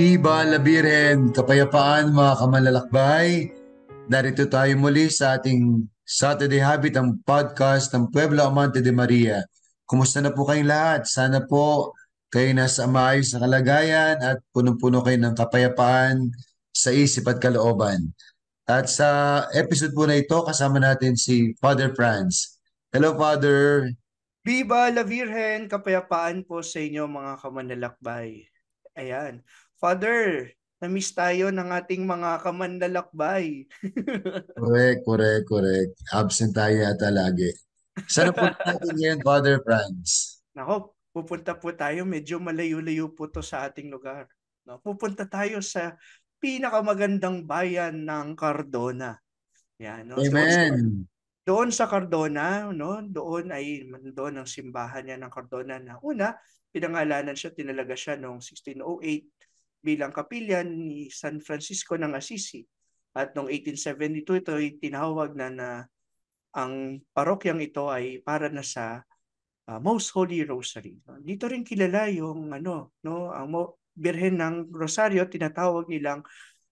Viva la Virgen, kapayapaan mga kamanlalakbay. Narito tayo muli sa ating Saturday Habit, ang podcast ng Pueblo Amante de Maria. Kumusta na po kayong lahat? Sana po kayo nasa maayos na kalagayan at punong-puno kayo ng kapayapaan sa isip at kalooban. At sa episode po na ito, kasama natin si Father Franz. Hello, Father. Viva la Virgen, kapayapaan po sa inyo mga kamanlalakbay. Ayan. Father, na-miss tayo ng ating mga kamanlalakbay. Correct. Absent tayo yata lagi. Sana po natin ngayon, Father Franz. Nako, pupunta po tayo, medyo malayo-layo po to sa ating lugar. No, pupunta tayo sa pinakamagandang bayan ng Cardona. Yan, no? Amen. Doon sa Cardona, no, doon ang simbahan niya ng Cardona na una, pinangalanan siya, tinalaga siya noong 1608 bilang kapilyan ni San Francisco ng Assisi. At noong 1872 ito ay tinawag na ang parokyang ito ay para na sa Most Holy Rosary. Dito rin kilala yung Birhen ng Rosario, tinatawag nilang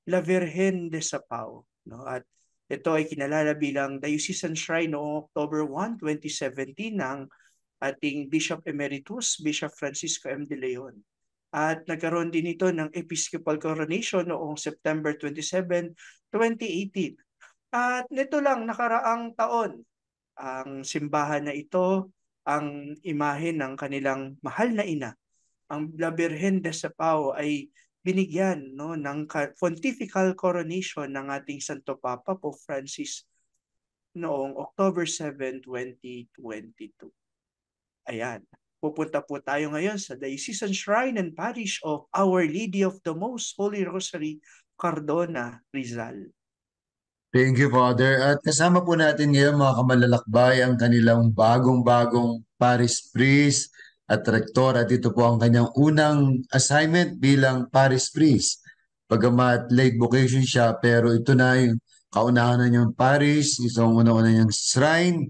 La Virgen de Sapao, no? At ito ay kinalala bilang Diocesan Shrine noong October 1, 2017 ng ating Bishop Emeritus, Bishop Francisco M. De Leon. At nagkaroon din ito ng Episcopal Coronation noong September 27, 2018. At nito lang, nakaraang taon, ang simbahan na ito, ang imahe ng kanilang mahal na ina, ang La Virgen de Sapao ay binigyan, no, ng pontifical coronation ng ating Santo Papa Pope Francis noong October 7, 2022. Ayan. Pupunta po tayo ngayon sa Diocesan Shrine and Parish of Our Lady of the Most Holy Rosary, Cardona, Rizal. Thank you, Father. At kasama po natin ngayon mga kamalalakbay ang kanilang bagong-bagong Paris Priest at Rector. At ito po ang kanyang unang assignment bilang Paris Priest. Pagamat late vocation siya, pero ito na yung kaunahan na niyang Paris, isang una-una niyang shrine.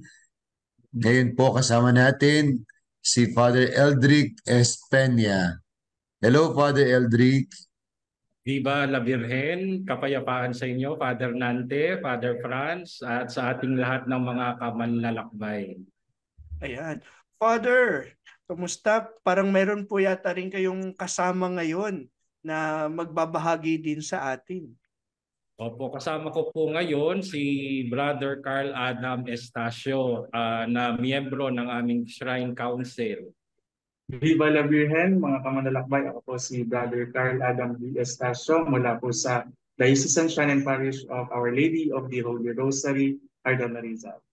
Ngayon po kasama natin si Father Eldrick Espena. Hello, Father Eldrick. Viva la Virgen, kapayapaan sa inyo, Father Nante, Father Franz, at sa ating lahat ng mga kamanlalakbay. Ayan. Father, kumusta? Parang meron po yata rin kayong kasama ngayon na magbabahagi din sa atin. Opo, kasama ko po ngayon si Brother Carl Adam Estacio na miyembro ng aming Shrine Council. Viva la Virgen, mga kamanlalakbay. Ako po si Brother Carl Adam D. Estacio mula po sa Diocesan Shrine and Parish of Our Lady of the Holy Rosary, Cardona, Rizal.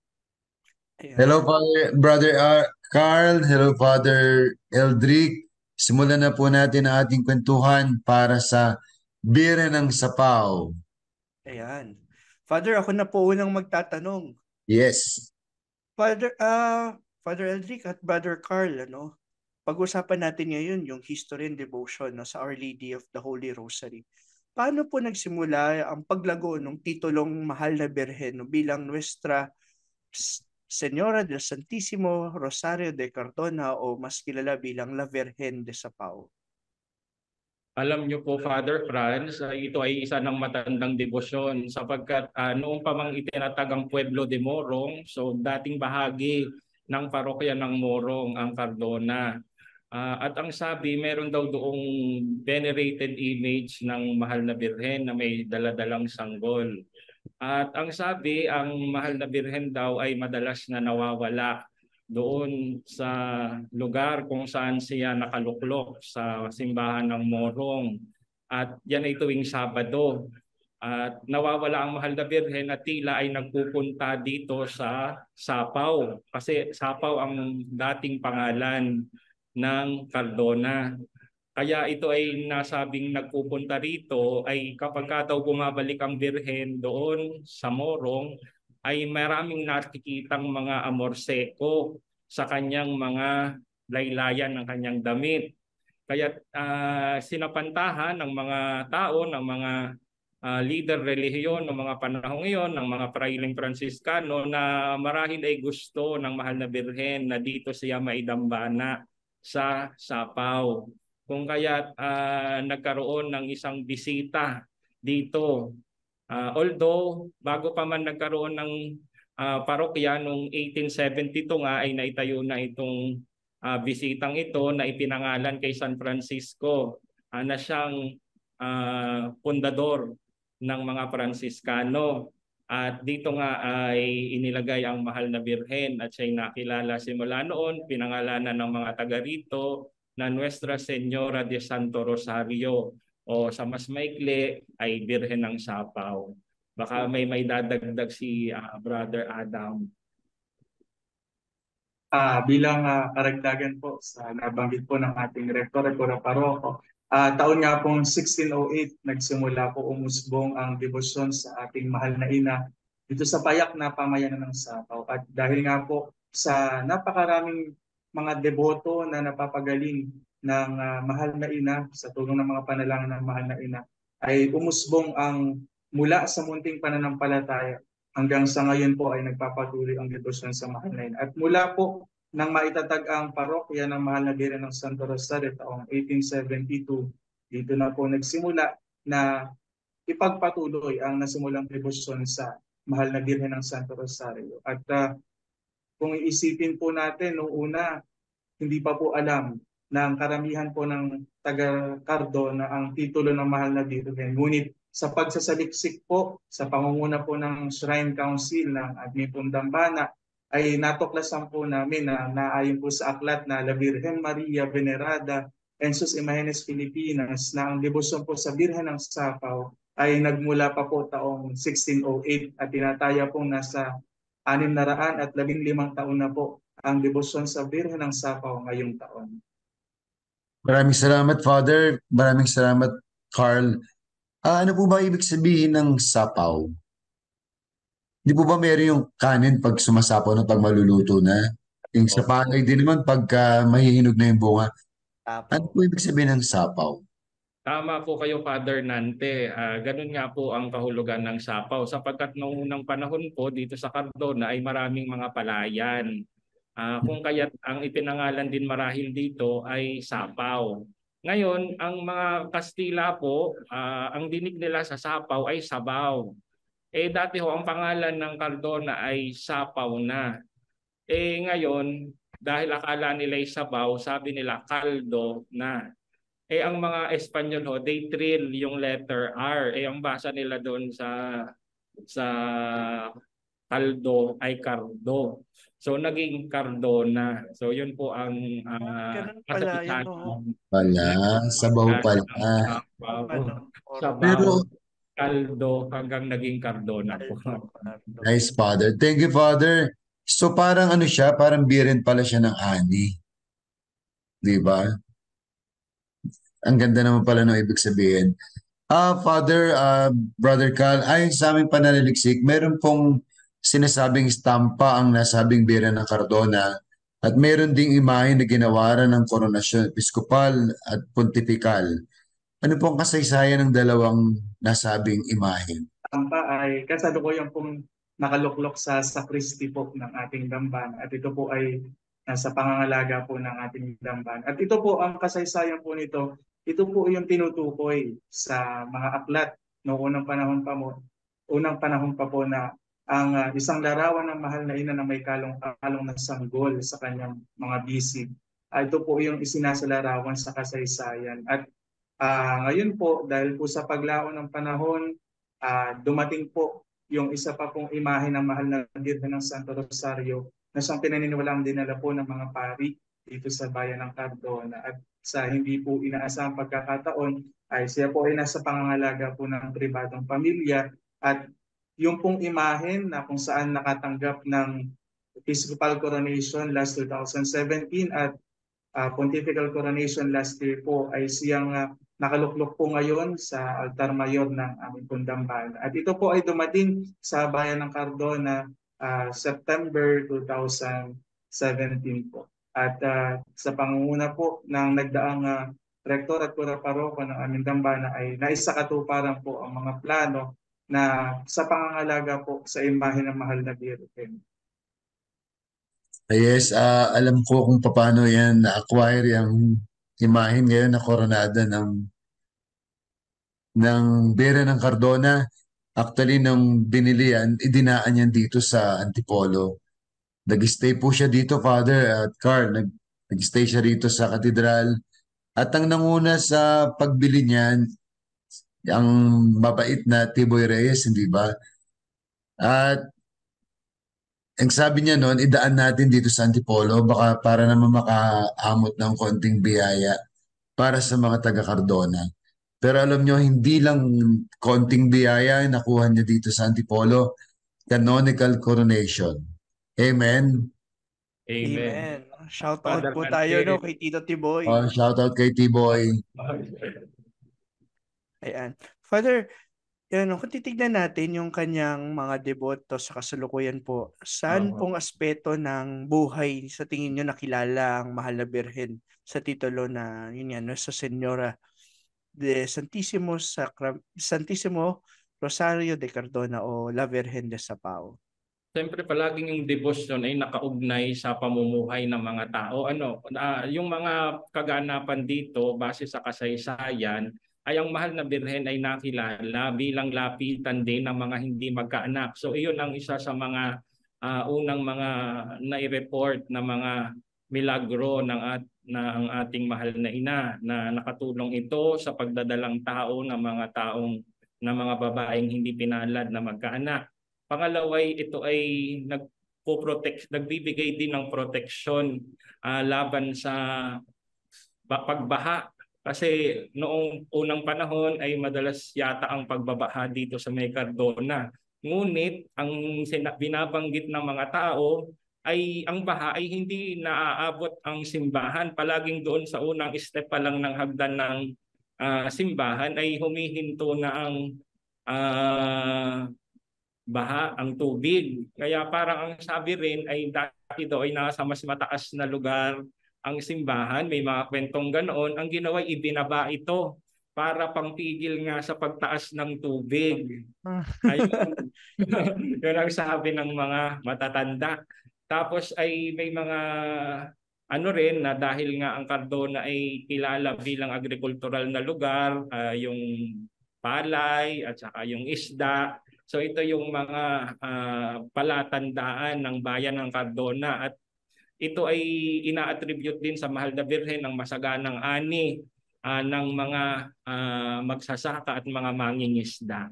Hello, Father, Brother Carl. Hello, Father Eldrick. Simulan na po natin ang ating kwentuhan para sa Bira ng Sapaw. Ayan. Father, ako na po unang magtatanong. Yes. Father Eldrick at Brother Carl, pag-usapan natin ngayon yung history and devotion, sa Our Lady of the Holy Rosary. Paano po nagsimula ang paglago ng titulong Mahal na Birhen bilang Nuestra Señora del Santísimo Rosario de Cardona o mas kilala bilang La Virgen de Sapao? Alam niyo po, Father Franz, ito ay isa ng matandang debosyon sapagkat noong pa mang itinatag ang Pueblo de Morong, so dating bahagi ng parokya ng Morong ang Cardona. At ang sabi, meron daw doong venerated image ng Mahal na Birhen na may daladalang sanggol. At ang sabi, ang Mahal na Birhen daw ay madalas na nawawala doon sa lugar kung saan siya nakaluklok sa simbahan ng Morong. At yan ay tuwing Sabado. At nawawala ang Mahal na Birhen at tila ay nagpupunta dito sa Sapaw. Kasi Sapaw ang dating pangalan ng Cardona. Kaya ito ay nasabing nagpupunta rito ay kapag daw bumabalik ang Birhen doon sa Morong ay maraming nakikitang mga amorseko sa kanyang mga laylayan ng kanyang damit. Kaya sinapantahan ng mga tao, ng mga leader relihiyon ng mga panahon ngayon, ng mga prailing Franciscano na marahil ay gusto ng Mahal na Birhen na dito siya maidambana sa Sapaw. kung kaya't nagkaroon ng isang bisita dito. Although bago pa man nagkaroon ng parokya noong 1872 nga ay naitayo na itong bisitang ito na ipinangalan kay San Francisco na siyang pundador ng mga Fransiskano. At dito nga ay inilagay ang mahal na birhen at siya'y nakilala simula noon, pinangalanan ng mga taga rito na Nuestra Señora de Santo Rosario o sa mas maikli ay Birhen ng Sapaw. Baka may dadagdag si Brother Adam. Bilang karagdagan po sa nabanggit po ng ating rektor at paroko, taon nga pong 1608 nagsimula po umusbong ang debosyon sa ating mahal na ina dito sa payak na pamayanan ng Sapaw. At dahil nga po sa napakaraming mga deboto na napapagaling ng mahal na ina sa tulong ng mga panalangin ng mahal na ina, ay umusbong ang mula sa munting pananampalataya hanggang sa ngayon po ay nagpapatuloy ang debosyon sa mahal na ina. At mula po nang maitatag ang parokya ng mahal na Birhen ng Santo Rosario taong 1872, dito na po nagsimula na ipagpatuloy ang nasimulang debosyon sa mahal na Birhen ng Santo Rosario. At kung iisipin po natin, noong una, hindi pa po alam ng karamihan po ng taga-Cardo na ang titulo ng mahal na Birhen. Ngunit sa pagsasaliksik po, sa pangunguna po ng Shrine Council ng Admipong Dambana, ay natuklasan po namin na naayon po sa aklat na La Virgen Maria Venerada en sus Imágenes Filipinas na ang debosyon po sa Birhen ng Sapaw ay nagmula pa po taong 1608 at tinataya pong nasa 615 taon na po ang debosyon sa Birhen ng Sapaw ngayong taon. Maraming salamat, Father. Maraming salamat, Carl. Ano po ba ibig sabihin ng sapaw? Di po ba meron yung kanin pag sumasapaw na pag maluluto na? Yung sa palay din naman pagka mahihinog na yung bunga. Ano po ibig sabihin ng sapaw? Tama po kayo, Father Nante. Ganun nga po ang kahulugan ng sapaw sapagkat noong unang panahon po dito sa Cardona ay maraming mga palayan. Kung kaya't ang ipinangalan din marahil dito ay sapaw. Ngayon, ang mga Kastila po, ang dinig nila sa sapaw ay sabaw. Dati ho, ang pangalan ng Cardona ay Sapaw na. Ngayon, dahil akala nila ay sabaw, sabi nila kaldo na. Ang mga Espanyol ho, they trill yung letter R. Ang basa nila doon sa kaldo ay cardo. So, naging Cardona. So, yun po ang Ganun pala yun, Sabaw pala. Sabaw. Pero, Kaldo hanggang naging Cardona po. Nice, Father. Thank you, Father. So parang ano siya, parang Birhen pala siya ng ani. Di ba? Ang ganda naman pala ng ibig sabihin. Father, Brother Carl, ayon sa aming pananaliksik, meron pong sinasabing stampa ang nasabing Birhen ng Cardona at meron ding imahe na ginawaran ng koronasyon episkopal at pontifikal. Ano pong kasaysayan ng dalawang nasabing imahe? Tampa ay kasalukuyan pong nakaluklok sa sakristi po ng ating dambana at ito po ay nasa pangangalaga po ng ating dambana. At ito po ang kasaysayan po nito, ito po yung tinutukoy sa mga aklat noong unang panahon pa po na ang isang larawan ng mahal na ina na may kalong na sanggol sa kanyang mga bisig. Ito po yung isinasalarawan sa kasaysayan. At ngayon po, dahil po sa paglaon ng panahon, dumating po yung isa pa pong imahe ng mahal na Birhen ng Santo Rosario na siyang pinaniniwalang dinala po ng mga pari dito sa bayan ng Cardona. At sa hindi po inaasahang pagkakataon ay siya po ay nasa pangangalaga po ng pribadong pamilya at yung pong imahe na kung saan nakatanggap ng Episcopal Coronation last 2017 at Pontifical Coronation last year po ay siyang nakaluklok po ngayon sa altar mayor ng aming Dambana. At ito po ay dumating sa bayan ng Cardona September 2017 po. At sa pangunguna po ng nagdaang rektor at paroko ng aming Dambana ay naisakatuparan po ang mga plano na sa pangangalaga po sa imahe ng mahal na Birhen. Yes, alam ko kung paano yan na-acquire yung imahin ngayon na koronada ng Bera ng Cardona. Actually, nung binili yan, idinaan yan dito sa Antipolo. Nag-stay po siya dito, Father, at Carl. Nag-stay siya dito sa katedral. At ang nanguna sa pagbili niyan, ang mabait na Tiboy Reyes, hindi ba? At ang sabi niya noon, idaan natin dito sa Antipolo, baka para naman makaamot ng konting biyaya para sa mga taga Cardona. Pero alam nyo, hindi lang konting biyaya ang nakuha niya dito sa Antipolo, canonical coronation. Amen. Amen. Amen. Shout out Father po tayo Francis. kay Tito Tiboy. Shout out kay Tiboy. Ayan. Father, kung titignan natin yung kanyang mga deboto sa kasalukuyan po, saan pong aspeto ng buhay sa tingin nyo nakilala ang Mahal na Birhen sa titulo na yun yan, Nuestra Señora de Santissimo Rosario de Cardona o La Virgen de Sapao? Siyempre palaging yung devotion ay nakaugnay sa pamumuhay ng mga tao. Yung mga kaganapan dito base sa kasaysayan ay ang Mahal na Birhen ay nakilala bilang lapitan din ng mga hindi magkaanak. So iyon ang isa sa mga unang mga nai-report na mga milagro ng ating mahal na ina, na nakatulong ito sa pagdadalang tao ng mga babaeng hindi pinalad na magkaanak. Pangalaway, ito ay nagbibigay din ng proteksyon laban sa pagbaha. Kasi noong unang panahon ay madalas yata ang pagbabaha dito sa May Cardona. Ngunit ang binabanggit ng mga tao ay ang baha ay hindi naaabot ang simbahan. Palaging doon sa unang step pa lang ng hagdan ng simbahan ay humihinto na ang baha, ang tubig. Kaya parang ang sabi rin ay dati daw ay nasa mas mataas na lugar ang simbahan, may mga kwentong ganoon. Ang ginawa, ibinaba ito para pangpigil nga sa pagtaas ng tubig. Ayun. Yun ang sabi ng mga matatanda. Tapos ay may mga rin na dahil nga ang Cardona ay kilala bilang agrikultural na lugar, yung palay at saka yung isda. So ito yung mga palatandaan ng bayan ng Cardona, at ito ay ina-attribute din sa Mahal na Birhen ng masaganang ani ng mga magsasaka at mga mangingisda.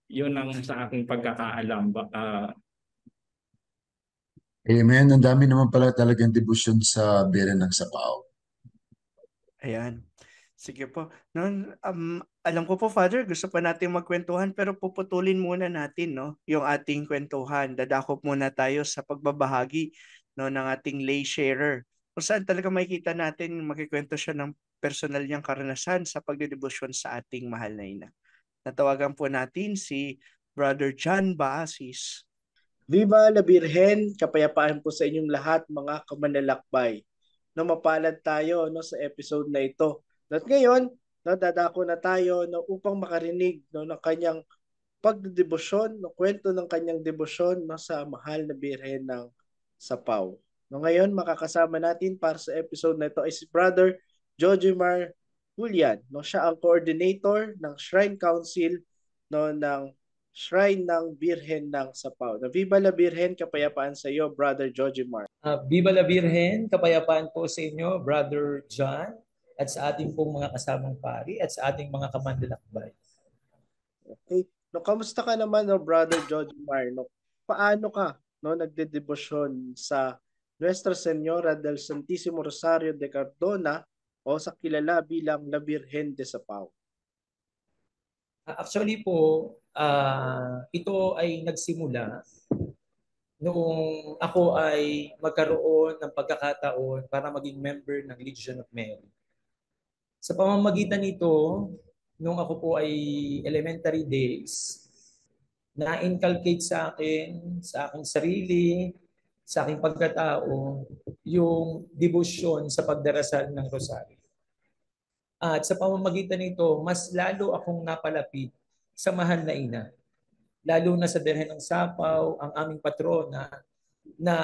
Yun ang sa aking pagkakaalam. Amen. Ang dami naman pala talagang debosyon sa Bera ng Sapao. Ayan. Sige po. Alam ko po, Father, gusto pa natin magkwentuhan pero puputulin muna natin yung ating kwentuhan. Dadakop muna tayo sa pagbabahagi ng ating lay sharer. Kung saan talaga makikita natin, magkikwento siya ng personal niyang karanasan sa pagdedebosyon sa ating mahal na ina. Natawagan po natin si Brother John Baasis. Viva la Birhen, kapayapaan po sa inyong lahat mga kamanlalakbay. Mapalad tayo sa episode na ito. At ngayon, dadako na tayo upang makarinig ng kanyang pagdedebosyon, kwento ng kanyang debosyon sa Mahal na Birhen ng Sapao. Ngayon, makakasama natin para sa episode na ito ay si Brother Jojimar Julian. Siya ang coordinator ng Shrine Council ng Shrine ng Birhen ng Sapao. Viva la Birhen, kapayapaan sa iyo, Brother Jojimar. Viva la Birhen, kapayapaan po sa inyo, Brother John, at sa ating pong mga kasamang pari, at sa ating mga kamanlalakbay. Okay. Kamusta ka naman, Brother Jojimar? Paano ka nagdedebosyon sa Nuestra Señora del Santissimo Rosario de Cardona o sa kilala bilang La Virgen de Sapao? Actually po, ito ay nagsimula noong ako ay magkaroon ng pagkakataon para maging member ng Legion of Mary. Sa pamamagitan nito, nung ako po ay elementary days, na-inculcate sa akin, sa aking sarili, sa aking pagkatao, yung devotion sa pagdarasal ng Rosario. At sa pamamagitan nito, mas lalo akong napalapit sa mahal na ina. Lalo na sa Birhen ng Sapao, ang aming patrona, na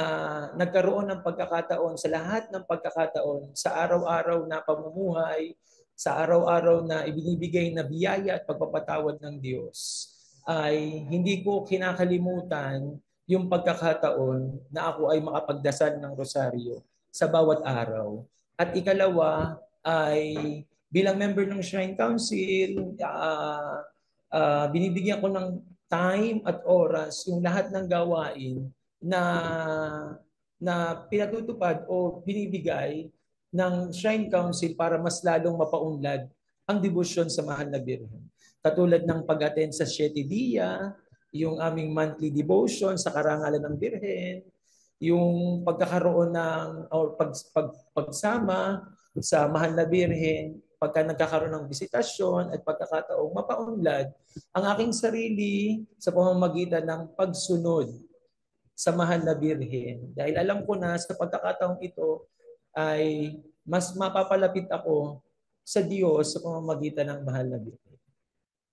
nagkaroon ng pagkakataon sa lahat ng pagkakataon sa araw-araw na pamumuhay, sa araw-araw na ibinibigay na biyaya at pagpapatawad ng Diyos, ay hindi ko kinakalimutan yung pagkakataon na ako ay makapagdasal ng rosaryo sa bawat araw. At ikalawa ay bilang member ng Shrine Council, binibigyan ko ng time at oras yung lahat ng gawain na pinatutupad o binibigay ng Shrine Council para mas lalong mapaunlad ang debosyon sa Mahal na Birhen. Katulad ng pag-attend sa Siete Dia, yung aming monthly devotion sa karangalan ng Birhen, yung pagkakaroon ng or pagsama sa Mahal na Birhen, pagka nagkakaroon ng bisitasyon at pagkakataong mapaunlad ang aking sarili sa pamamagitan ng pagsunod sa Mahal na Birhen. Dahil alam ko na sa pagkakataong ito ay mas mapapalapit ako sa Diyos sa pamamagitan ng Mahal na Birhen.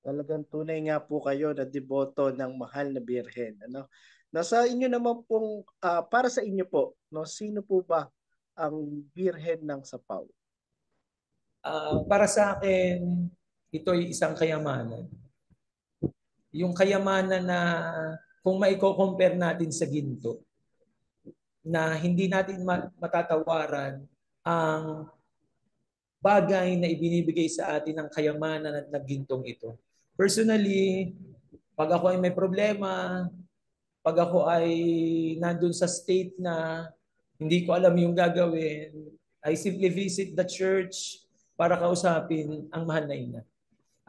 Talagang tunay nga po kayo na deboto ng Mahal na Birhen. Ano? Nasa inyo naman pong, para sa inyo po, no, sino po ba ang Birhen ng Sapaw? Para sa akin, ito ay isang kayamanan. Yung kayamanan na kung maiko-compare natin sa ginto, na hindi natin matatawaran ang bagay na ibinibigay sa atin ng kayamanan at ng gintong ito. Personally, pag ako ay may problema, pag ako ay nandun sa state na hindi ko alam yung gagawin, I simply visit the church para kausapin ang Mahal na Ina.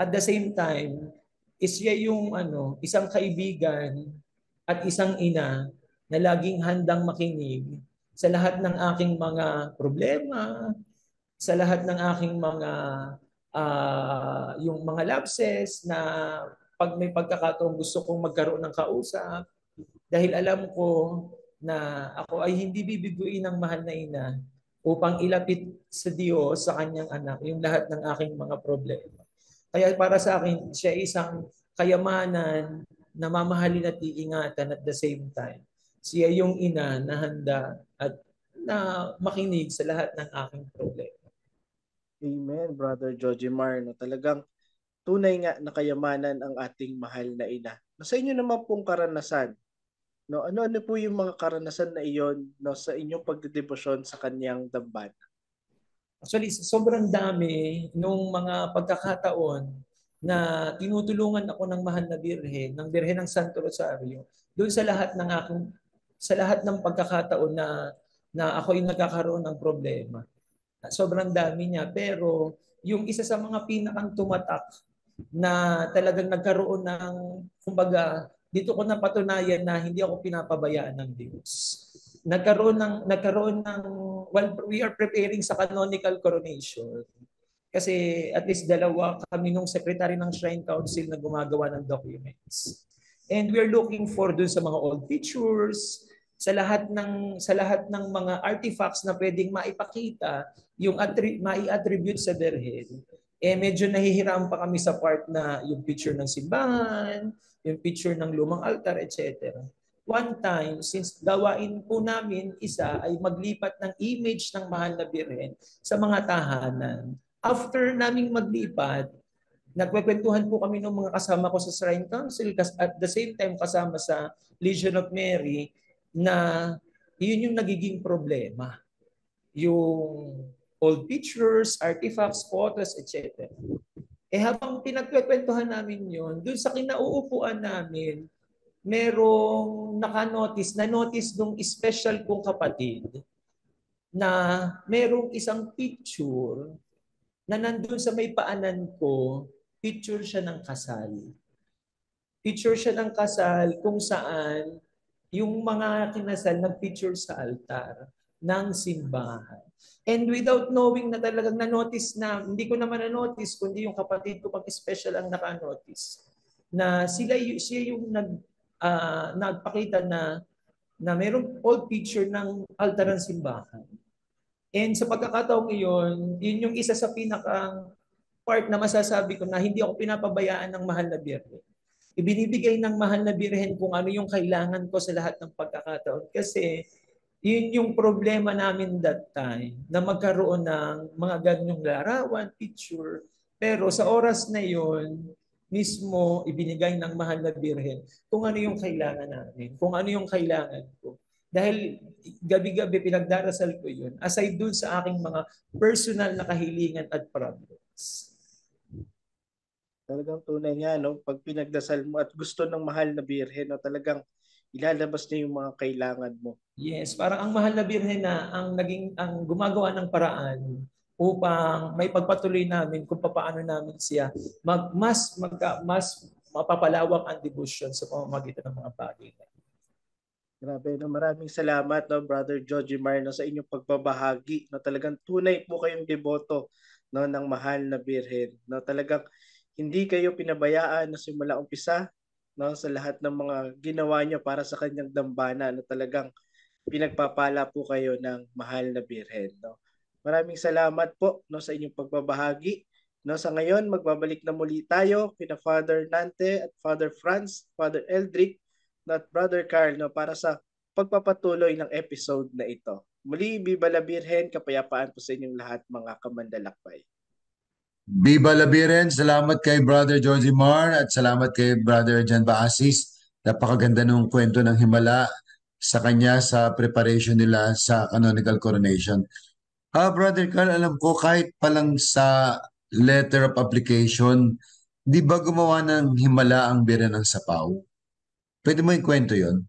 At the same time, siya yung isang kaibigan at isang ina na laging handang makinig sa lahat ng aking mga problema, sa lahat ng aking mga yung mga lapses na pag may pagkakataong gusto kong magkaroon ng kausap, dahil alam ko na ako ay hindi bibiguin ng Mahal na Ina upang ilapit sa Diyos, sa kanyang anak, yung lahat ng aking mga problema. Kaya para sa akin, siya isang kayamanan na mamahalin at iingatan at the same time. Siya yung ina na handa at na makinig sa lahat ng aking problema. Amen, Brother Jojimar. No, talagang tunay nga na kayamanan ang ating Mahal na Ina. No, sa inyo naman pong karanasan, no, ano po yung mga karanasan na iyon, no, sa inyong pagdedebosyon sa kanyang dambana? Actually, sobrang dami nung mga pagkakataon na tinutulungan ako ng Mahal na Birhen, ng Birhen ng Santo Rosario, doon sa lahat ng pagkakataon na ako yung nagkakaroon ng problema. Sobrang dami niya, pero yung isa sa mga pinakang tumatak na talagang nagkaroon ng, kumbaga, dito ko napatunayan na hindi ako pinapabayaan ng Diyos. Nagkaroon ng while we are preparing sa canonical coronation, kasi at least dalawa kami nung secretary ng Shrine Council na gumagawa ng documents. And we're looking for dun sa mga old pictures, sa lahat ng mga artifacts na pwedeng maipakita yung mai-attribute sa Birhen. Medyo nahihiram pa kami sa part na yung picture ng simbahan, yung picture ng lumang altar, etc. One time, since gawain po namin isa ay maglipat ng image ng Mahal na Birhen sa mga tahanan. After naming maglipat, nagkwekwentuhan po kami ng mga kasama ko sa Shrine Council at the same time kasama sa Legion of Mary na yun yung nagiging problema. Yung old pictures, artifacts, photos, etc. Habang pinagkwekwentuhan namin yun, dun sa kinauupuan namin, merong na-notice nung special kong kapatid na merong isang picture na nandun sa may paanan ko, picture siya ng kasal. Picture siya ng kasal kung saan yung mga kinasal nag-picture sa altar ng simbahan. And without knowing na talagang na-notice na, hindi ko naman na-notice, kundi yung kapatid ko pag special ang naka-notice, na siya yung nagpakita na mayroong old picture ng altar ng simbahan. And sa pagkakataong iyon, yun yung isa sa pinaka part na masasabi ko na hindi ako pinapabayaan ng Mahal na Birhen. Ibinibigay ng mahal na Birhen kung ano yung kailangan ko sa lahat ng pagkakataon. Kasi yun yung problema namin that time, na magkaroon ng mga ganyong larawan, picture. Pero sa oras na yun, mismo ibinigay ng mahal na Birhen kung ano yung kailangan namin, kung ano yung kailangan ko. Dahil gabi-gabi pinagdarasal ko yun, aside dun sa aking mga personal na kahilingan at problems. Talagang tunay nga, no? Pag pinagdasal mo at gusto ng mahal na Birhen, no, talagang ilalabas niya yung mga kailangan mo. Yes, parang ang mahal na Birhen na ang gumagawa ng paraan upang may pagpatuloy namin kung paano namin siya mas mapapalawak ang devotion sa pamamagitan ng mga bagay. Grabe, no? Maraming salamat, no, Brother Joji Mar, no, sa inyong pagbabahagi. No, talagang tunay po kayong deboto, no, ng mahal na Birhen. No, talagang hindi kayo pinabayaan na simula umpisa, no, sa lahat ng mga ginawa niyo para sa kanyang dambana, no, talagang pinagpapala po kayo ng mahal na Birhen, no. Maraming salamat po, no, sa inyong pagbabahagi. No, sa ngayon, magbabalik na muli tayo kina Father Nante at Father Franz, Father Eldrick, at Brother Carl, no, para sa pagpapatuloy ng episode na ito. Muli, Viva la Birhen, kapayapaan po sa inyong lahat mga kamandalakbay. Viva la Birhen! Salamat kay Brother Joji Mar at salamat kay Brother Jan Baasis. Napakaganda ng kwento ng Himala sa kanya sa preparation nila sa canonical coronation. Brother Carl, alam ko kahit palang sa letter of application, di ba gumawa ng Himala ang Birhen ng Sapaw? Pwede mo yung kwento yon?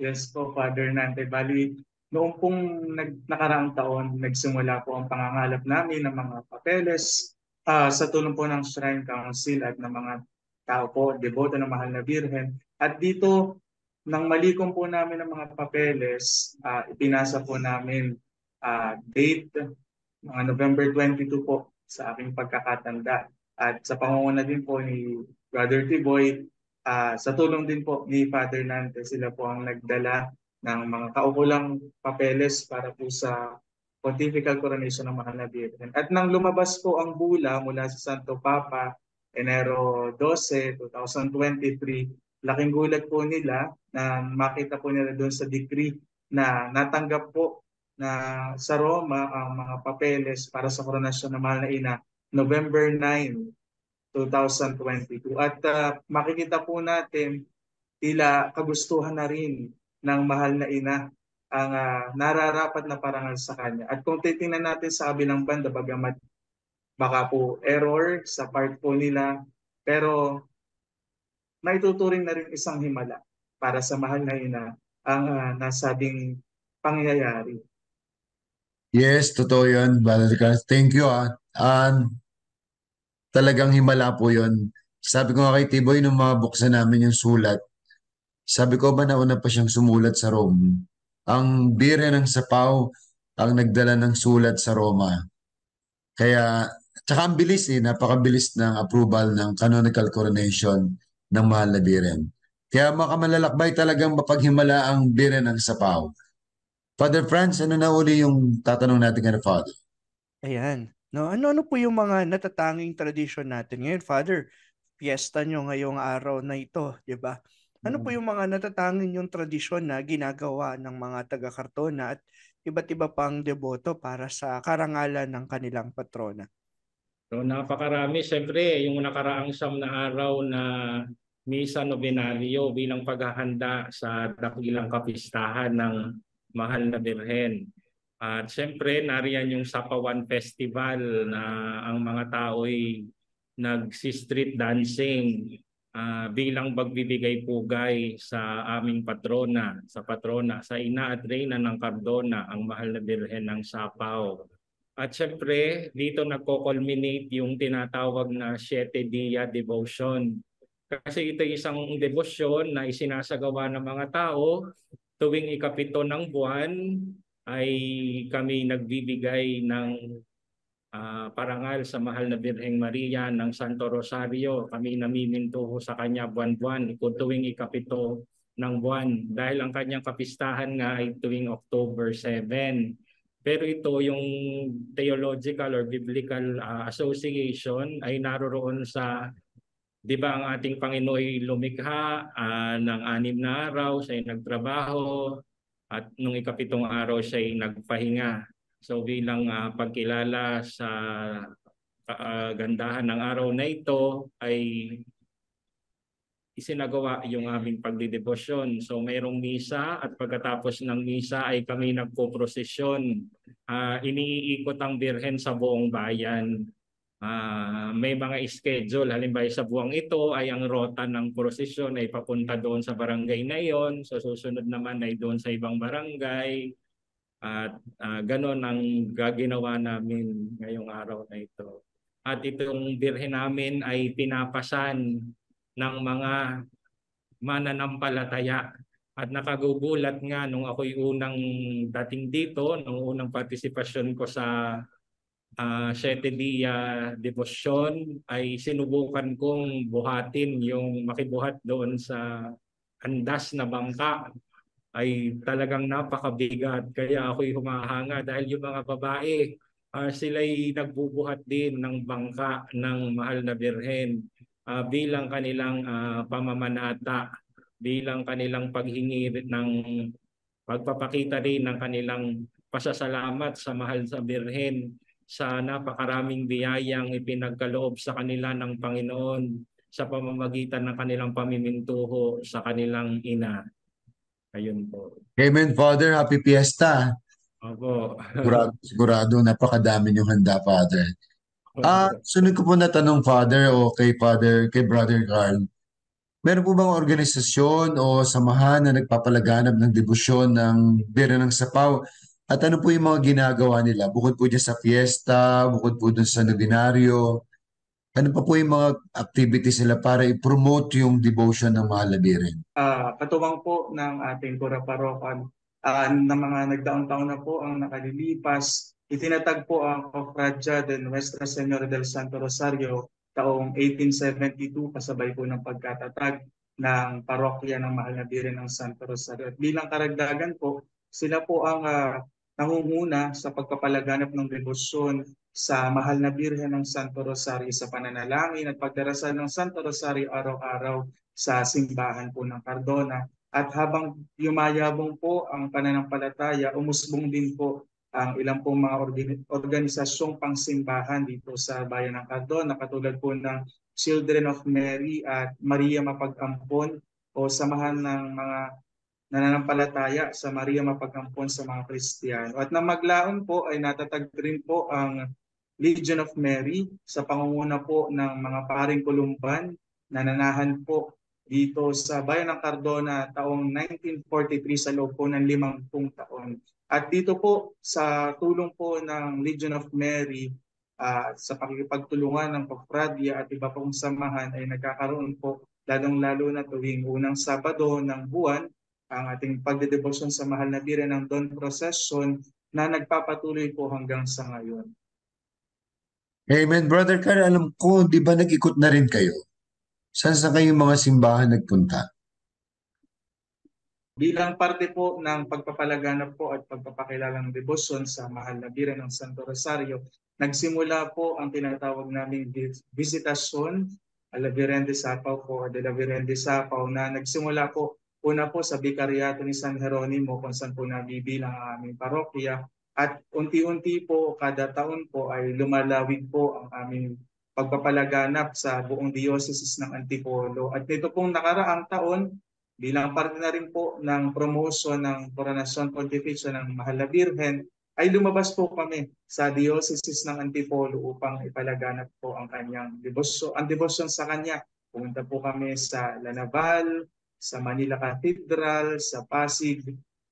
Yes po, Father Nante. Bali, noong pong nakaraang taon, nagsimula po ang pangangalap namin ng mga papeles sa tulong po ng Shrine Council at ng mga tao po, deboto ng Mahal na Birhen. At dito, nang malikom po namin ng mga papeles, ipinasa po namin date, mga November 22 po sa aking pagkakatanda. At sa pangunguna din po ni Brother Tiboy, sa tulong din po ni Father Nante, sila po ang nagdala ng mga kaukulang papeles para po sa Pontifical Coronation ng Mahal na Birhen. At nang lumabas po ang bula mula sa Santo Papa, Enero 12, 2023, laking gulat po nila na makita po nila doon sa decree na natanggap po na sa Roma ang mga papeles para sa koronasyon ng Mahal na Ina November 9, 2022. At makikita po natin tila kagustuhan na rin ng Mahal na Ina ang nararapat na parangal sa kanya. At kung titingnan natin sa kabilang banda, bagamat baka po error sa part po nila, pero maituturing na rin isang himala para sa Mahal na Ina ang nasabing pangyayari. Yes, totoo yun, Brother Carl. Thank you. Talagang himala po yun. Sabi ko nga kay Tiboy, nung mabuksan namin yung sulat, sabi ko ba nauna pa siyang sumulat sa Rome? Ang Birhen ng Sapaw ang nagdala ng sulat sa Roma. Kaya, tsaka ang bilis napakabilis ng approval ng canonical coronation ng Mahal na Birhen. Kaya makamalalakbay talagang mapaghimala ang Birhen ng Sapaw. Father Franz, ano na uli yung tatanong natin kay Father? Ayan. No, ano po yung mga natatanging tradisyon natin ngayon, Father? Fiesta nyo ngayong araw na ito, di ba? Ano po yung mga natatanging yung tradisyon na ginagawa ng mga taga-Kartona at iba't iba pang deboto para sa karangalan ng kanilang patrona? So napakarami. Siyempre, yung nakaraang siyam na araw na Misa Novenario bilang paghahanda sa dakilang kapistahan ng Mahal na Birhen. At siyempre, nariyan yung Sapawan Festival na ang mga tao'y nagsi-street dancing bilang pagbibigay pugay sa aming patrona, sa ina at reyna ng Cardona, ang Mahal na Birhen ng Sapaw. At siyempre, dito nagko-culminate yung tinatawag na Siete Dia Devotion. Kasi ito isang debosyon na isinasagawa ng mga tao tuwing ikapito ng buwan ay kami nagbibigay ng parangal sa Mahal na Birheng Maria ng Santo Rosario. Kami namimintuho sa kanya buwan-buwan tuwing ikapito ng buwan dahil ang kanyang kapistahan nga ay tuwing October 7. Pero ito yung theological or biblical association ay naroroon sa Di ba ang ating Panginoon lumikha ng 6 na araw, siya ay nagtrabaho at nung ika-7 araw siya ay nagpahinga. So bilang pagkilala sa gandahan ng araw na ito ay isinagawa yung aming pagdidebosyon. So mayroong misa at pagkatapos ng misa ay kami nagpo-prosesyon. Iniikot ang birhen sa buong bayan. May mga schedule. Halimbawa sa buwang ito ay ang rota ng prosesyon ay papunta doon sa barangay na iyon. So susunod naman ay doon sa ibang barangay. At ganon ang gaginawa namin ngayong araw na ito. At itong birhen namin ay pinapasan ng mga mananampalataya. At nakagugulat nga nung ako'y unang dating dito, nung unang partisipasyon ko sa 7 dia devotion ay sinubukan kong buhatin yung makibuhat doon sa andas na bangka ay talagang napakabigat kaya ako'y humahanga dahil yung mga babae sila'y nagbubuhat din ng bangka ng mahal na birhen bilang kanilang pamamanata, bilang kanilang paghingi ng pagpapakita rin ng kanilang pasasalamat sa mahal sa birhen sa napakaraming biyayang ipinagkaloob sa kanila ng Panginoon sa pamamagitan ng kanilang pamimintuho sa kanilang ina. Ayun po. Amen, Father. Happy Fiesta. Opo. Sigurado, napakadami yung handa, Father. Sunod ko po na tanong, Father, o kay Brother Carl. Meron po bang organisasyon o samahan na nagpapalaganap ng debosyon ng Birhen ng Sapaw? At ano po yung mga ginagawa nila? Bukod po dyan sa fiesta, bukod po dun sa novenaryo, ano pa po yung mga activities nila para i-promote yung devotion ng mahal na Birhen? Katuwang po ng ating Pura-Parokan na mga nagdaang taon na po ang nakalilipas, itinatag po ang Cofradia de Nuestra Señora del Santo Rosario taong 1872 kasabay po ng pagkatatag ng parokya ng Mahal na Birhen ng Santo Rosario. At bilang karagdagan po, sila po ang nangunguna sa pagpapalaganap ng debosyon sa Mahal na Birhen ng Santo Rosario sa pananalangin at pagdarasal ng Santo Rosario araw-araw sa simbahan po ng Cardona. At habang yumayabong po ang pananampalataya, umusbong din po ang ilang pong mga organisasyong pangsimbahan dito sa bayan ng Cardona, katulad po ng Children of Mary at Maria Mapag-Ampon o samahan ng mga nananampalataya sa Maria Mapag-Ampon sa mga Kristiyano. At nang maglaon po ay natatag rin po ang Legion of Mary sa pangunguna po ng mga paring Kulumban na nanahan po dito sa bayan ng Cardona taong 1943 sa loob po ng 50 taon. At dito po sa tulong po ng Legion of Mary sa pakikipagtulungan ng Cofradia at iba pong samahan ay nagkakaroon po lalong-lalo na tuwing unang Sabado ng buwan ang ating pagdedebosyon sa Mahal na Birhen ng Dawn Procession na nagpapatuloy po hanggang sa ngayon. Amen. Brother Carl, alam ko, di ba nag-ikot na rin kayo? Saan sa kayong mga simbahan nagpunta? Bilang parte po ng pagpapalaganap po at pagpapakilalang debosyon sa Mahal na Birhen ng Santo Rosario, nagsimula po ang tinatawag naming visitasyon a la Virgen de Sapaw o de la Virgen de Sapaw na nagsimula po una po sa Vicariato ni San Jeronimo kung saan po nabibilang ang aming parokya at unti-unti po kada taon po ay lumalawig po ang aming pagpapalaganap sa buong diocese ng Antipolo. At nito pong nakaraang taon, bilang parte na rin po ng promotion ng Coronation Pontificia ng Mahal na Birhen, ay lumabas po kami sa diocese ng Antipolo upang ipalaganap po ang kanyang debosyon sa kanya. Pumunta po kami sa La Naval, sa Manila Cathedral, sa Pasig,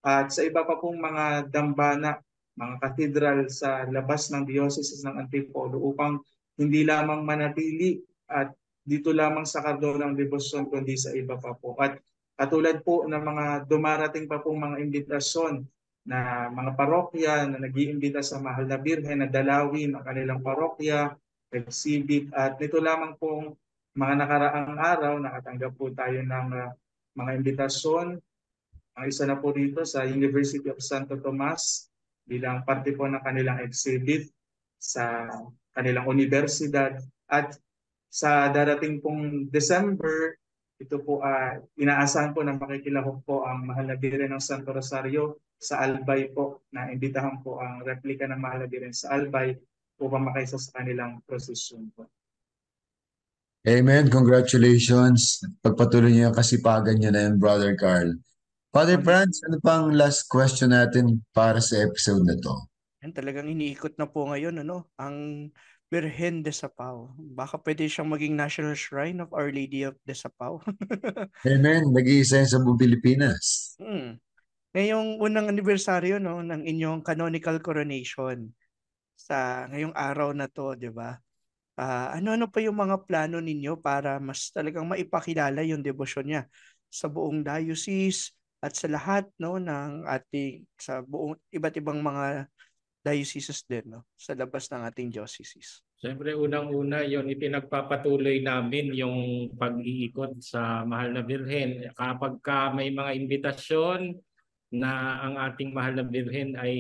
at sa iba pa pong mga dambana, mga katedral sa labas ng diocese ng Antipolo upang hindi lamang manatili at dito lamang sa Cardona ng debosyon kundi sa iba pa po. At katulad po ng mga dumarating pa pong mga imbitasyon na mga parokya na nag-iimbita sa Mahal na Birhen na dalawin ang kanilang parokya, exhibit, at nito lamang pong mga nakaraang araw nakatanggap po tayo ng mga imbitasyon. Ang isa na po dito sa University of Santo Tomas bilang parte po ng kanilang exhibit sa kanilang universidad. At Sa darating pong December, ito po inaasahan po na makikilahok po ang Mahal na Birhen ng Santo Rosario sa Albay po, na imbitahan po ang replika ng Mahal na Birhen sa Albay upang makaisa sa kanilang prosesyon po. Amen. Congratulations. Pagpatuloy niyo yung kasipagan niyo na yun, Brother Carl. Father Franz, ano pang last question natin para sa episode na to? Yan, talagang iniikot na po ngayon ang Birhen de Sapao. Baka pwede siyang maging National Shrine of Our Lady of de Sapao. Amen. Nag-iisa yan sa buong Pilipinas. Ngayong unang anibersaryo ng inyong canonical coronation sa ngayong araw na to, 'di ba? Ano-ano pa yung mga plano ninyo para mas talagang maipakilala yung debosyon niya sa buong diocese at sa lahat ng ating sa buong iba't ibang mga dioceses din sa labas ng ating diocese. Siyempre, unang-una, yon ipinagpapatuloy namin yung pag-iikot sa Mahal na Birhen. Kapag may mga imbitasyon na ang ating Mahal na Birhen ay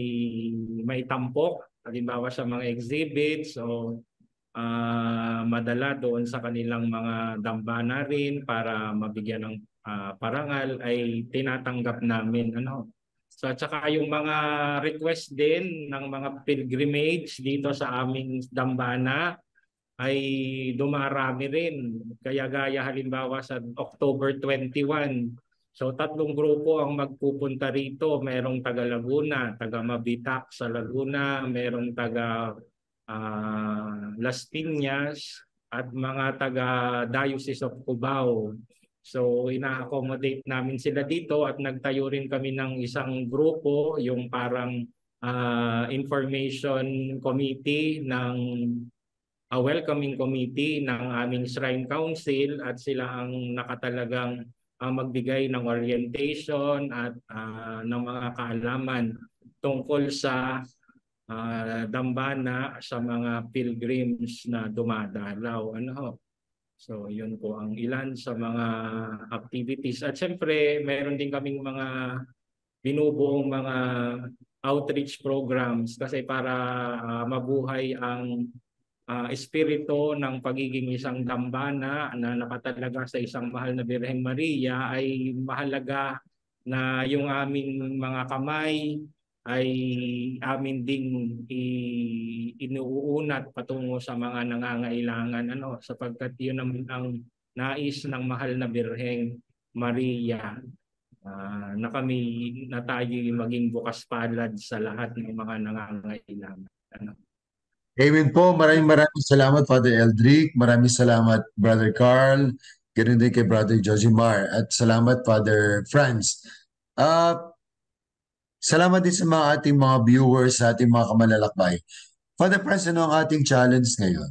may tampok, halimbawa sa mga exhibits o madala doon sa kanilang mga dambana rin para mabigyan ng parangal, ay tinatanggap namin. So at saka yung mga request din ng mga pilgrimage dito sa aming dambana ay dumarami rin. Kaya gaya halimbawa sa October 21, so 3 grupo ang magpupunta rito. Merong taga Laguna, taga Mabitak sa Laguna, merong taga Las Piñas at mga taga Diocese of Cubao. So ina-accommodate namin sila dito at nagtayo rin kami ng isang grupo, yung parang information committee ng welcoming committee ng aming Shrine Council, at sila ang nakatalagang magbigay ng orientation at ng mga kaalaman tungkol sa dambana sa mga pilgrims na dumadalaw. So yun po ang ilan sa mga activities. At siyempre, meron din kaming mga binubuong mga outreach programs kasi para mabuhay ang espiritu ng pagiging isang dambana na nakatalaga sa isang mahal na Birheng Maria. Ay mahalaga na yung aming mga kamay ay amin ding inuunat patungo sa mga nangangailangan, sapagkat yun ang nais ng mahal na Birheng Maria, na kami na tayo maging bukas palad sa lahat ng mga nangangailangan. Amen po. Maraming salamat, Father Eldrick. Maraming salamat, Brother Carl. Ganun din kay Brother Josimar. At salamat, Father Franz. Salamat din sa mga ating mga viewers, sa ating mga kamalalakbay. Father Franz, ano ang ating challenge ngayon?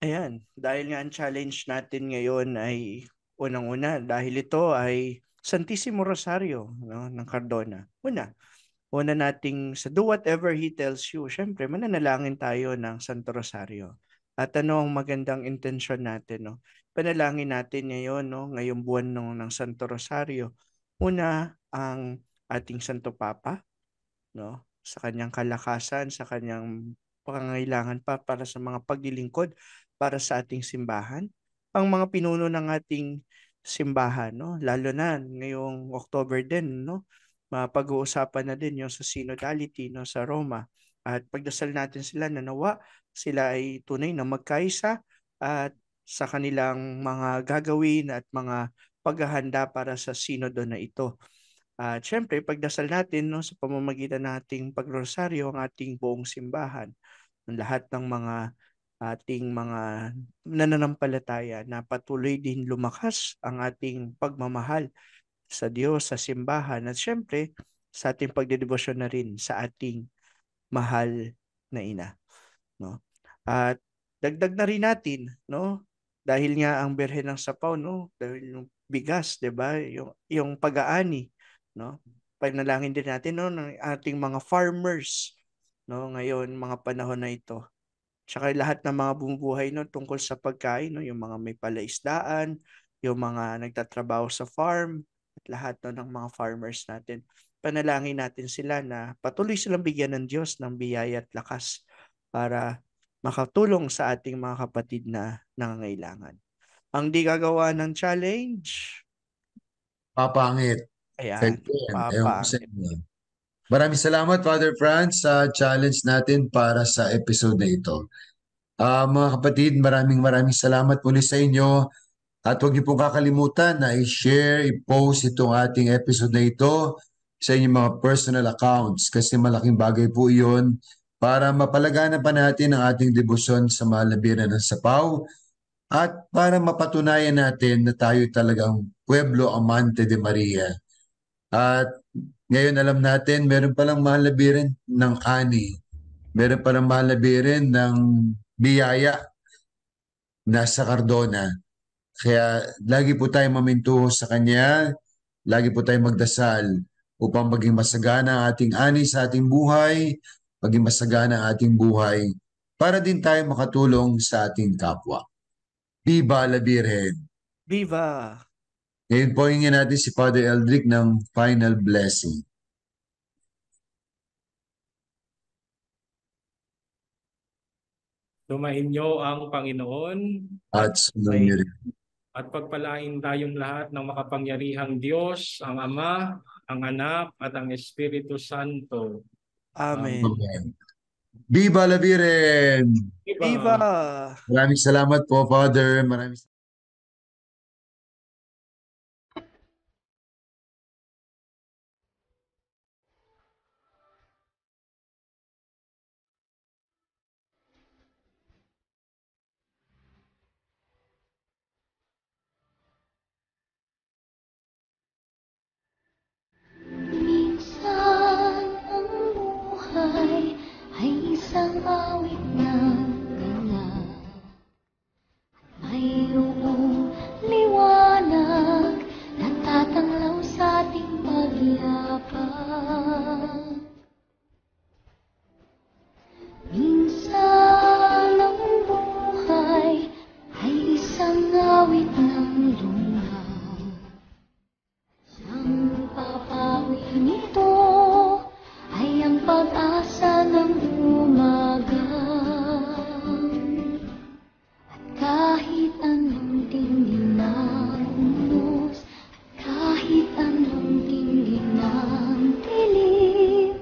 Ayan, dahil nga ang challenge natin ngayon ay unang-una, dahil ito ay Santissimo Rosario ng Cardona. Una nating sa do whatever he tells you, syempre mananalangin tayo ng Santo Rosario. At ano ang magandang intensyon natin? Panalangin natin ngayon, ngayong buwan ng Santo Rosario. Una, ang ating Santo Papa, sa kanyang kalakasan, sa kanyang pangangailangan para sa mga paglilingkod para sa ating simbahan. Ang mga pinuno ng ating simbahan, lalo na ngayong October din, mapag-uusapan na din yung sa synodality sa Roma. At pagdasal natin sila na nawa sila ay tunay na magkaisa at sa kanilang mga gagawin at mga paghahanda para sa sinodo na ito. At syempre, pagdasal natin sa pamamagitan nating pagrosaryo ang ating buong simbahan, ang lahat ng mga ating mga nananampalataya na patuloy din lumakas ang ating pagmamahal sa Diyos, sa simbahan, at syempre sa ating pagdedebosyon na rin sa ating mahal na ina. At dagdag na rin natin, dahil nga ang Birhen ng Sapao, dahil yung bigas, 'di ba? Yung pag-aani, panalangin din natin ng ating mga farmers, ngayon mga panahon na ito. Tsaka lahat ng mga bumubuhay tungkol sa pagkain, yung mga may palaisdaan, yung mga nagtatrabaho sa farm, at lahat ng mga farmers natin. Panalangin natin sila na patuloy silang bigyan ng Diyos ng biyaya at lakas para makatulong sa ating mga kapatid na nangangailangan. Ang di gagawa ng challenge, Papangit. ayan, Ewan ko sa inyo. Maraming salamat, Father Franz, sa challenge natin para sa episode na ito. Mga kapatid, maraming salamat muli sa inyo. At huwag niyo pong kakalimutan na i-share, i-post itong ating episode na ito sa inyong mga personal accounts kasi malaking bagay po iyon para mapalagana pa natin ang ating debosyon sa mahal na Birhen ng Sapaw at para mapatunayan natin na tayo talagang Pueblo Amante de Maria. At ngayon alam natin, meron palang mahal na Birhen ng ani. Meron palang mahal na Birhen ng biyaya nasa Cardona. Kaya lagi po tayong mamintuho sa Kanya, lagi po tayong magdasal upang maging masagana ang ating ani sa ating buhay, maging masagana ang ating buhay para din tayo makatulong sa ating kapwa. Viva la Birhen! Viva! Ngayon po hingin natin si Father Eldrick ng final blessing. Sumainyo ang Panginoon At sumainyo rin. at pagpalain tayong lahat ng makapangyarihang Diyos, ang Ama, ang Anak, at ang Espiritu Santo. Amen. Amen. Viva la Birhen! Viva! Maraming salamat po, Father. Maraming Minsan ang buhay ay isang awit ng gala. Mayroong liwanag na tatanglaw sa ating pagyabang. Minsan ang buhay ay isang awit ng luha. Ang papawi nito ay ang pag-asa ng umaga. At kahit anong tingin ng unos, at kahit anong tingin ng dilim,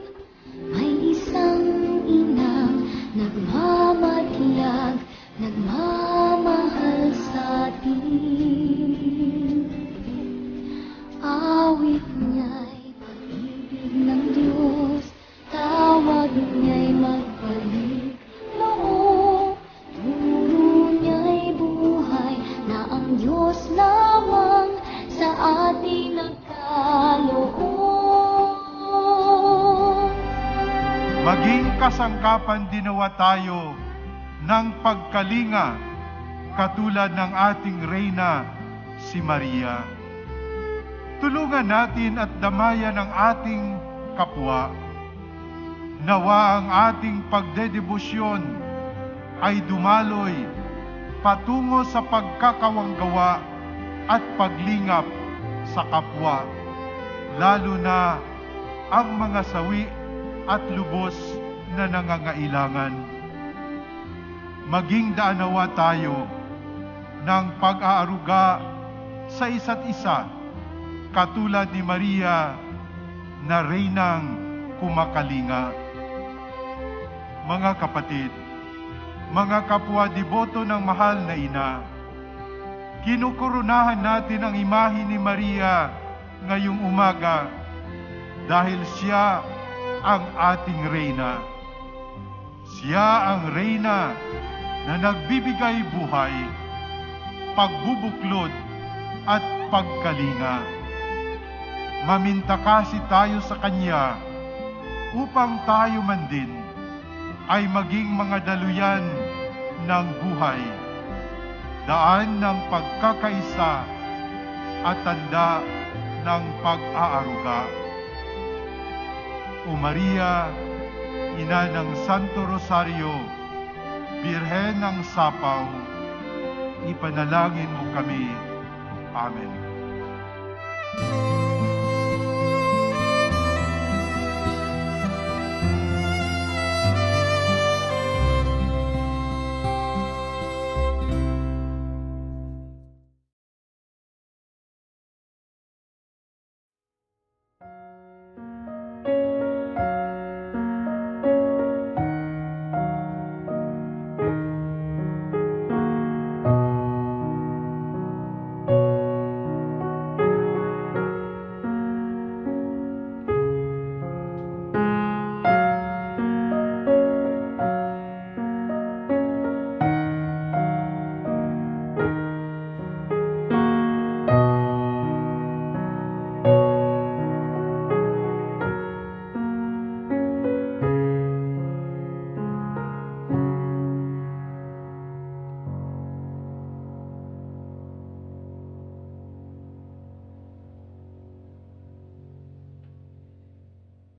may isang inang nagmamadlag, nagmamahal sa atin. Awit niya'y pag-ibig ng Diyos, tawag niya'y magbalik loob. Turo niya'y buhay na ang Diyos lamang sa ating nagkaloob. Maging kasangkapan dinawa tayo ng pagkalinga katulad ng ating Reyna, si Maria. Tulungan natin at damayan ang ating kapwa. Nawa ang ating pagdedebosyon ay dumaloy patungo sa pagkakawanggawa at paglingap sa kapwa, lalo na ang mga sawi at lubos na nangangailangan. Maging daanawa tayo ng pag-aaruga sa isa't isa, katulad ni Maria na Reynang kumakalinga. Mga kapatid, mga kapwa deboto ng mahal na ina, kinukoronahan natin ang imahe ni Maria ngayong umaga dahil siya ang ating Reyna. Siya ang Reyna na nagbibigay buhay, pagbubuklod at pagkalinga. Mamintakasit tayo sa Kanya upang tayo man din ay maging mga daluyan ng buhay, daan ng pagkakaisa at tanda ng pag-aaruga. O Maria, Ina ng Santo Rosario, Birhen ng Sapaw, ipanalangin mo kami. Amen.